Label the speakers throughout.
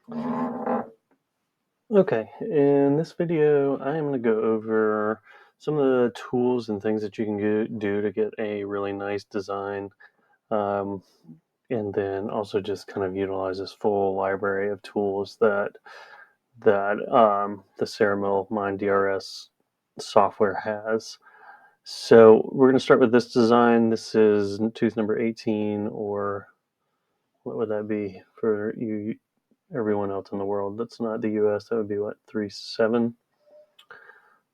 Speaker 1: Okay, in this video, I am going to go over some of the tools and things that you can do to get a really nice design, um, and then also just kind of utilize this full library of tools that the Ceramill Mind DRS software has. So we're going to start with this design. This is tooth number 18, or what would that be for you? Everyone else in the world that's not the US, that would be what, 3-7.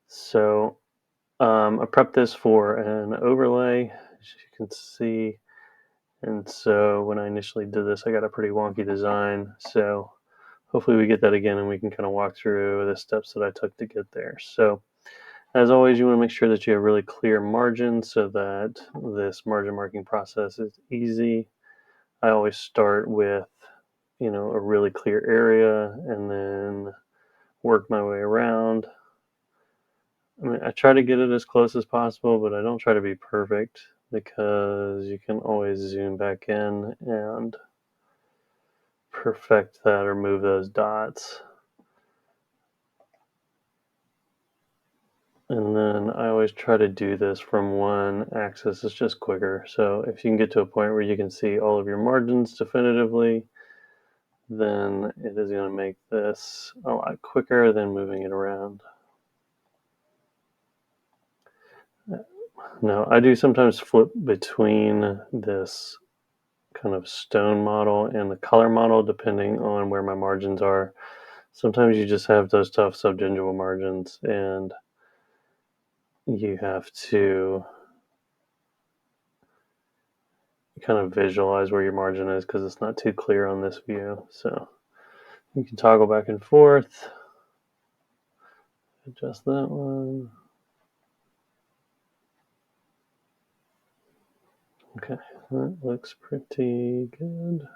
Speaker 1: So I prepped this for an overlay, as you can see. And so when I initially did this, I got a pretty wonky design. So hopefully we get that again and we can kind of walk through the steps that I took to get there. So as always, you want to make sure that you have really clear margins so that this margin marking process is easy. I always start with, a really clear area and then work my way around. I mean, I try to get it as close as possible, but I don't try to be perfect because you can always zoom back in and perfect that or move those dots. And then I always try to do this from one axis. It's just quicker. So if you can get to a point where you can see all of your margins definitively, then it is going to make this a lot quicker than moving it around. Now, I do sometimes flip between this kind of stone model and the color model depending on where my margins are. Sometimes you just have those tough subgingival margins and you have to kind of visualize where your margin is because it's not too clear on this view. So you can toggle back and forth, adjust that one. Okay, that looks pretty good.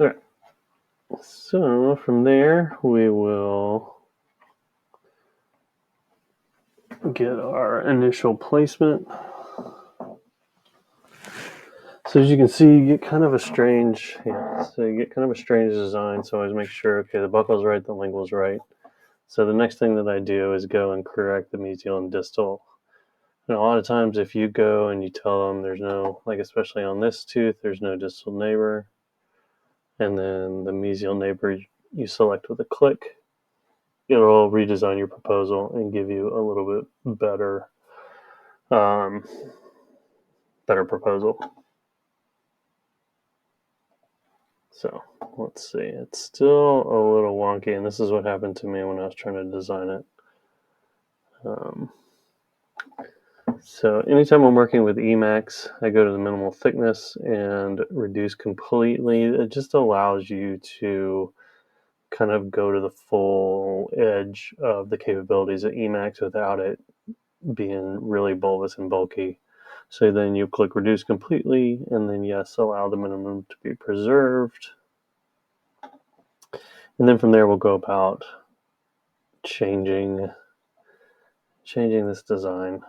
Speaker 1: All right, so from there we will get our initial placement. So as you can see, you get kind of a strange, design. So always make sure, okay, the buckle's right, the lingual's right. So the next thing that I do is go and correct the mesial and distal. And a lot of times if you go and you tell them there's no, like especially on this tooth, there's no distal neighbor, and then the mesial neighbor you select with a click, it'll redesign your proposal and give you a little bit better, better proposal. So let's see, it's still a little wonky, and this is what happened to me when I was trying to design it. So anytime I'm working with Emacs, I go to the minimal thickness and reduce completely. It just allows you to kind of go to the full edge of the capabilities of Emacs without it being really bulbous and bulky. So then you click reduce completely, and then yes, allow the minimum to be preserved. And then from there we'll go about changing this design.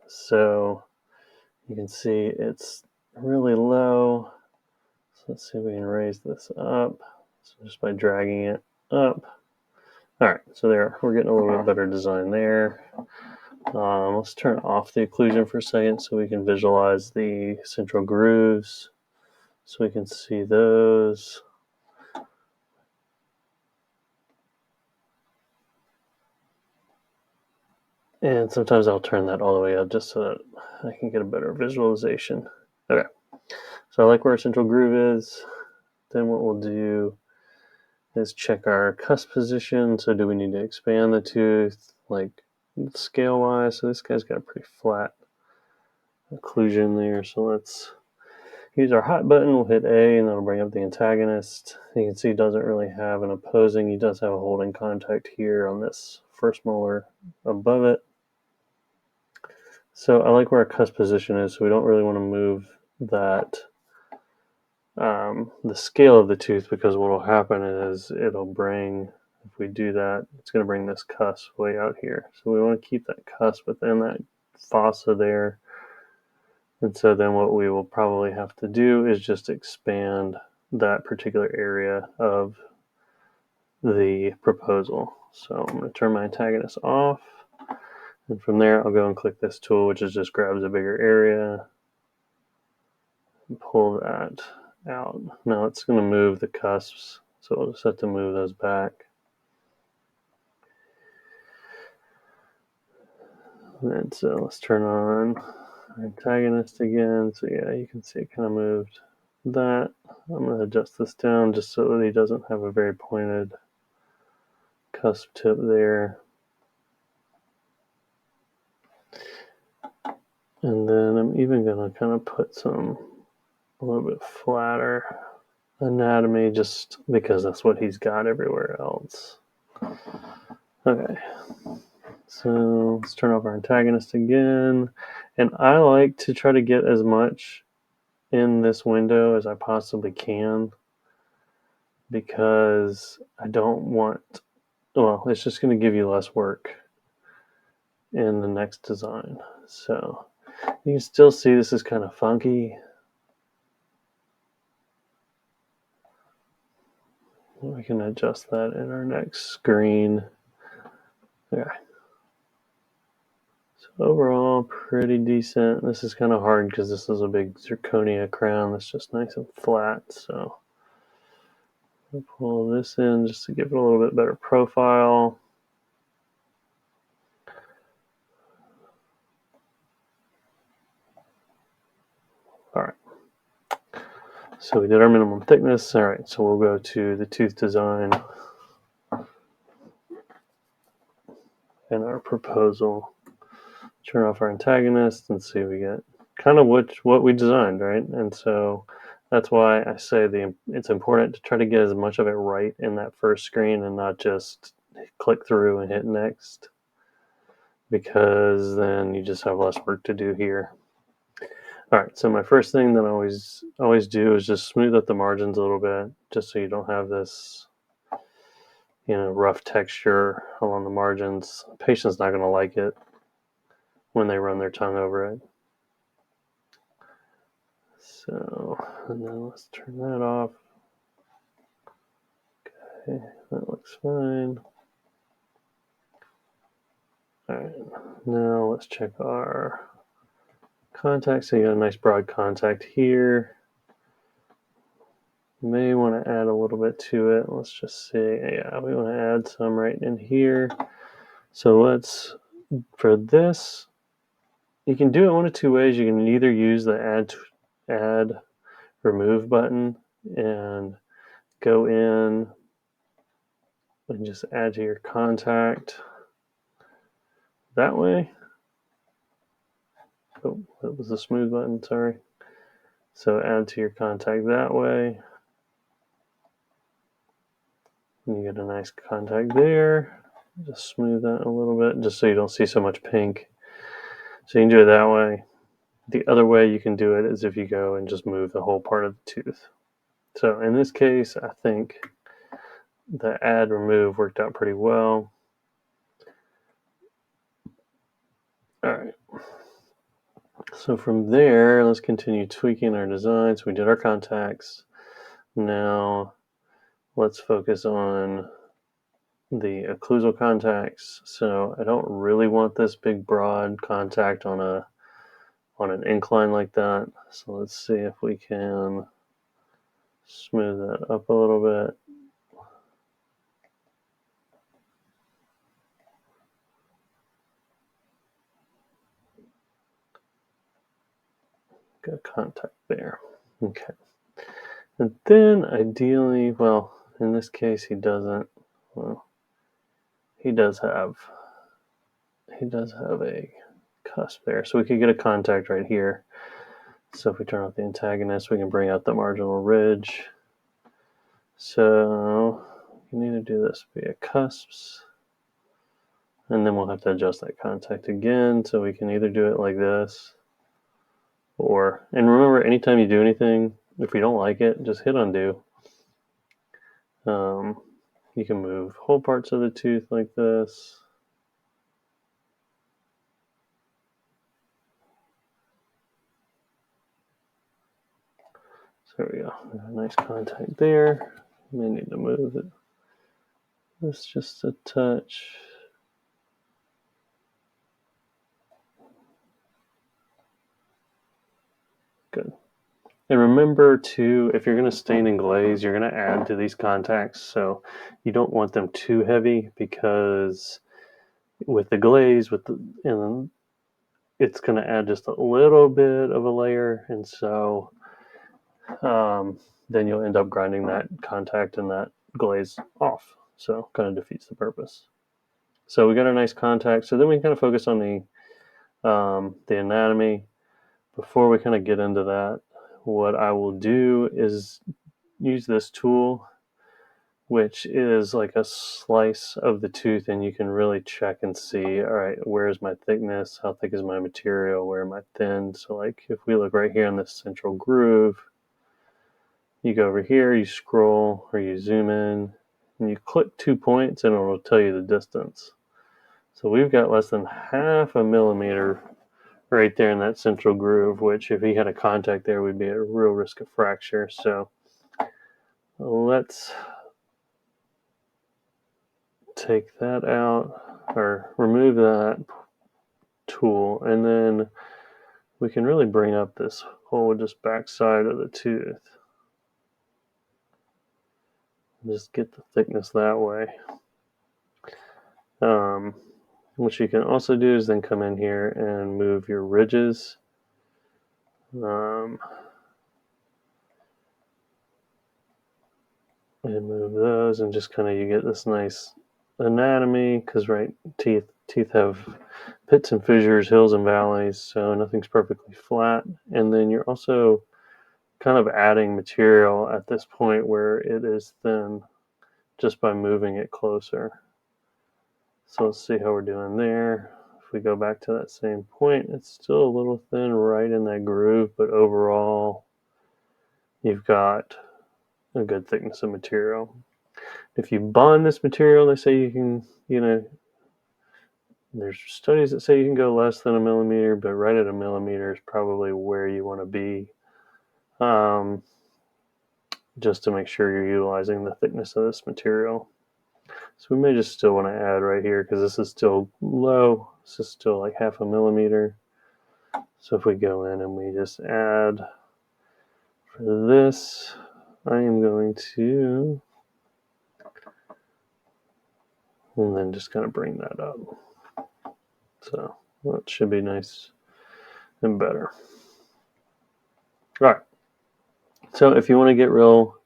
Speaker 1: So you can see it's really low. So let's see if we can raise this up. So just by dragging it up. All right, so there, we're getting a little bit better design there. Let's turn off the occlusion for a second so we can visualize the central grooves. So we can see those. And sometimes I'll turn that all the way up just so that I can get a better visualization. Okay, so I like where our central groove is. Then what we'll do is check our cusp position. So do we need to expand the tooth, like scale wise? So this guy's got a pretty flat occlusion there. So let's use our hot button. We'll hit A and that'll bring up the antagonist. You can see he doesn't really have an opposing. He does have a holding contact here on this first molar above it. So I like where our cusp position is. So we don't really want to move that, the scale of the tooth, because what will happen is it'll bring, if we do that, it's going to bring this cusp way out here. So we want to keep that cusp within that fossa there. And so then what we will probably have to do is just expand that particular area of the proposal. So I'm going to turn my antagonist off, and from there I'll go and click this tool, which is just grabs a bigger area and pull that out. Now it's going to move the cusps, so we'll just have to move those back. And so let's turn on our antagonist again. So yeah, you can see it kind of moved that. I'm going to adjust this down just so that he doesn't have a very pointed cusp tip there. And then I'm even going to kind of put a little bit flatter anatomy just because that's what he's got everywhere else. Okay, so let's turn off our antagonist again. And I like to try to get as much in this window as I possibly can because I don't want, well, it's just going to give you less work in the next design. So you can still see this is kind of funky. We can adjust that in our next screen. Okay. So overall, pretty decent. This is kind of hard because this is a big zirconia crown that's just nice and flat. So I'll pull this in just to give it a little bit better profile. All right. So we did our minimum thickness. All right, so we'll go to the tooth design and our proposal. Turn off our antagonist and see we get kind of what we designed, right? And so that's why I say it's important to try to get as much of it right in that first screen and not just click through and hit next, because then you just have less work to do here. All right, so my first thing that I always do is just smooth up the margins a little bit, just so you don't have this, rough texture along the margins. The patient's not going to like it when they run their tongue over it. So, and then let's turn that off. Okay, that looks fine. All right, now let's check our contact. So you got a nice broad contact here. You may want to add a little bit to it. Let's just see. Yeah, we want to add some right in here. So for this, you can do it one of two ways. You can either use the add remove button and go in and just add to your contact that way. Oh, that was the smooth button, sorry. So add to your contact that way. And you get a nice contact there. Just smooth that a little bit, just so you don't see so much pink. So you can do it that way. The other way you can do it is if you go and just move the whole part of the tooth. So in this case, I think the add remove worked out pretty well. All right. So from there, let's continue tweaking our design. So we did our contacts. Now let's focus on the occlusal contacts. So I don't really want this big broad contact on an incline like that. So let's see if we can smooth that up a little bit. Got contact there. Okay. And then ideally, well, in this case he doesn't. Well, he does have a cusp there. So we could get a contact right here. So if we turn off the antagonist, we can bring out the marginal ridge. So you need to do this via cusps. And then we'll have to adjust that contact again. So we can either do it like this, and remember, anytime you do anything, if you don't like it, just hit undo. You can move whole parts of the tooth like this. There we go. Nice contact there. May need to move it. This just a touch. Good. And remember too, if you're going to stain and glaze, you're going to add to these contacts. So you don't want them too heavy, because with the glaze, and it's going to add just a little bit of a layer, and so then you'll end up grinding that contact and that glaze off. So kind of defeats the purpose. So we got a nice contact. So then we kind of focus on the anatomy. Before we kind of get into that, what I will do is use this tool, which is like a slice of the tooth, and you can really check and see, all right, where is my thickness? How thick is my material? Where am I thin? So like if we look right here in this central groove, you go over here, you scroll or you zoom in, and you click 2 points and it will tell you the distance. So we've got less than half a millimeter right there in that central groove, which if he had a contact there, we'd be at a real risk of fracture. So let's take that out, or remove that tool, and then we can really bring up this whole just back side of the tooth. Just get the thickness that way. What you can also do is then come in here and move your ridges. And move those, and just kind of you get this nice anatomy, because right, teeth have pits and fissures, hills and valleys, so nothing's perfectly flat. And then you're also kind of adding material at this point where it is thin, just by moving it closer. So let's see how we're doing there. If we go back to that same point, it's still a little thin right in that groove, but overall you've got a good thickness of material. If you bond this material, they say you can, there's studies that say you can go less than a millimeter, but right at a millimeter is probably where you want to be, just to make sure you're utilizing the thickness of this material. So we may just still want to add right here, because this is still low. This is still like half a millimeter. So if we go in and we just add for this, I am going to, and then just kind of bring that up. So that should be nice and better. All right. So if you want to get real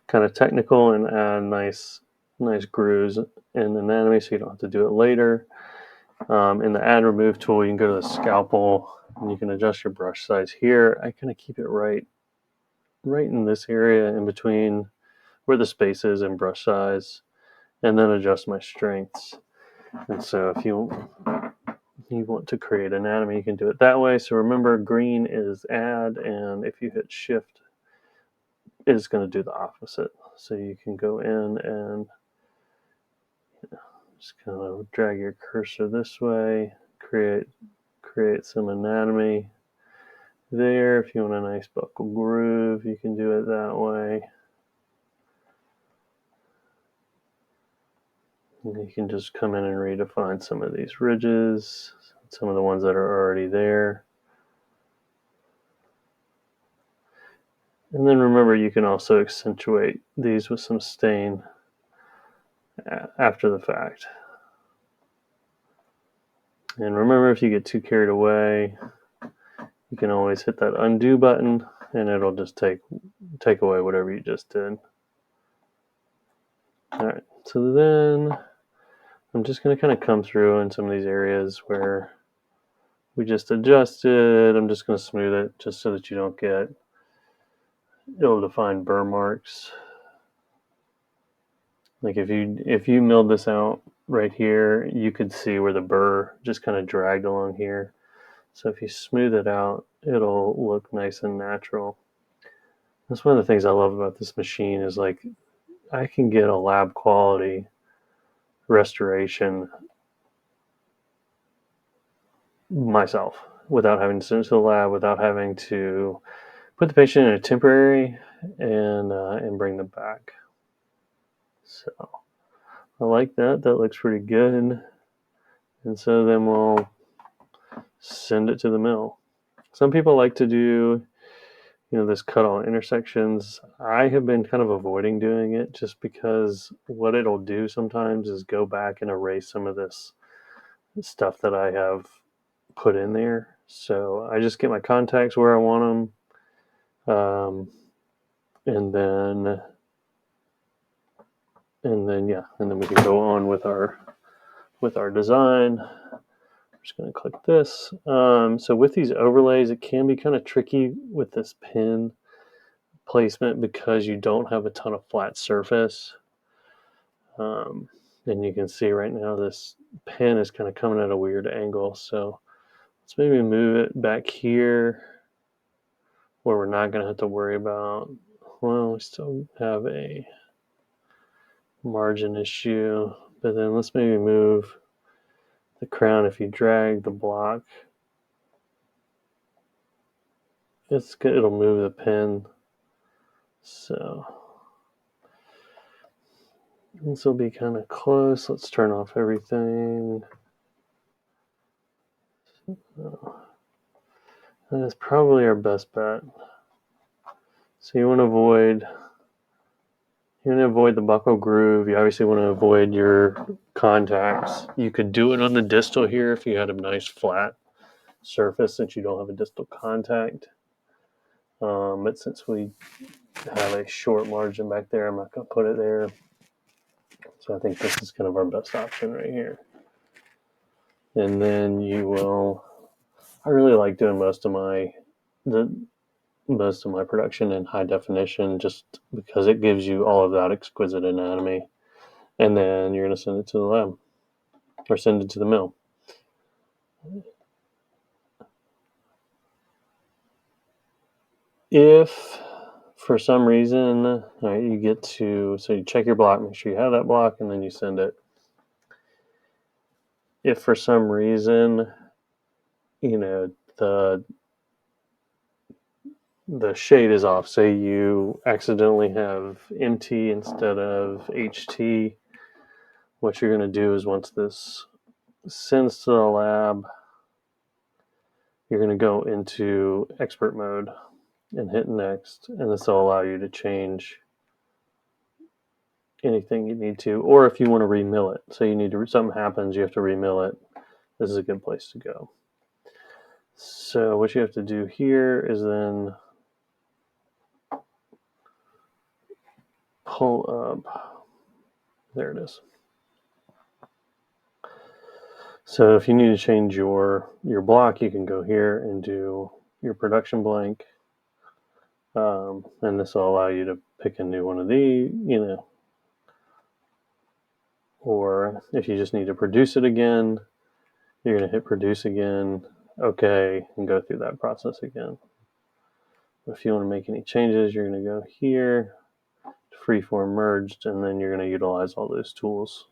Speaker 1: kind of technical and add nice grooves in anatomy, so you don't have to do it later, in the add remove tool, you can go to the scalpel and you can adjust your brush size here. I kind of keep it right in this area in between where the space is and brush size, and then adjust my strengths. And so if you want to create anatomy, you can do it that way. So remember, green is add, and if you hit shift, it's going to do the opposite. So you can go in and just kind of drag your cursor this way, create some anatomy there. If you want a nice buccal groove, you can do it that way. And you can just come in and redefine some of these ridges, some of the ones that are already there. And then remember, you can also accentuate these with some stain after the fact. And remember, if you get too carried away, you can always hit that undo button, and it'll just take away whatever you just did. All right, so then I'm just going to kind of come through in some of these areas where we just adjusted. I'm just going to smooth it just so that you don't get ill-defined burr marks. Like if you milled this out right here, you could see where the burr just kind of dragged along here. So if you smooth it out, it'll look nice and natural. That's one of the things I love about this machine, is like I can get a lab quality restoration myself without having to send it to the lab, without having to put the patient in a temporary and bring them back. So I like that. That looks pretty good. And so then we'll send it to the mill. Some people like to do, this cut on intersections. I have been kind of avoiding doing it just because what it'll do sometimes is go back and erase some of this stuff that I have put in there. So I just get my contacts where I want them, and then we can go on with our design. I'm just going to click this. So with these overlays, it can be kind of tricky with this pin placement because you don't have a ton of flat surface. And you can see right now this pin is kind of coming at a weird angle. So let's maybe move it back here where we're not going to have to worry about, well, we still have a margin issue, but then let's maybe move the crown. If you drag the block, it'll move the pin. So this will be kind of close. Let's turn off everything. That is probably our best bet. So you want to avoid the buckle groove. You obviously want to avoid your contacts. You could do it on the distal here if you had a nice flat surface since you don't have a distal contact. But since we have a short margin back there, I'm not going to put it there. So I think this is kind of our best option right here. And then I really like doing most of my production in high definition just because it gives you all of that exquisite anatomy. And then you're going to send it to the lab or send it to the mill. If for some reason, so you check your block, make sure you have that block, and then you send it. If for some reason, the shade is off, say you accidentally have MT instead of HT, what you're going to do is once this sends to the lab, you're going to go into expert mode and hit next, and this will allow you to change anything you need to, or if you want to remill it. So something happens, you have to remill it. This is a good place to go. So what you have to do here is then pull up. There it is. So if you need to change your block, you can go here and do your production blank. And this will allow you to pick a new one of these, or if you just need to produce it again, you're going to hit produce again, okay, and go through that process again. If you want to make any changes, you're going to go here, freeform merged, and then you're going to utilize all those tools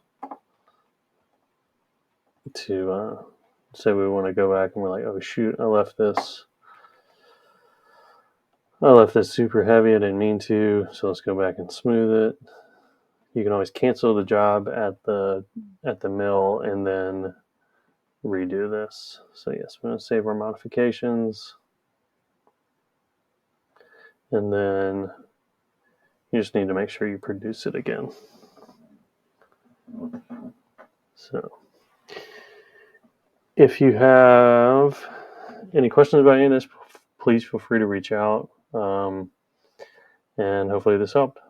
Speaker 1: to say we want to go back and we're like, oh shoot, I left this super heavy, I didn't mean to, so let's go back and smooth it. You can always cancel the job at the mill and then redo this. So yes, we're going to save our modifications, and then you just need to make sure you produce it again. So if you have any questions about any of this, please feel free to reach out, and hopefully this helped.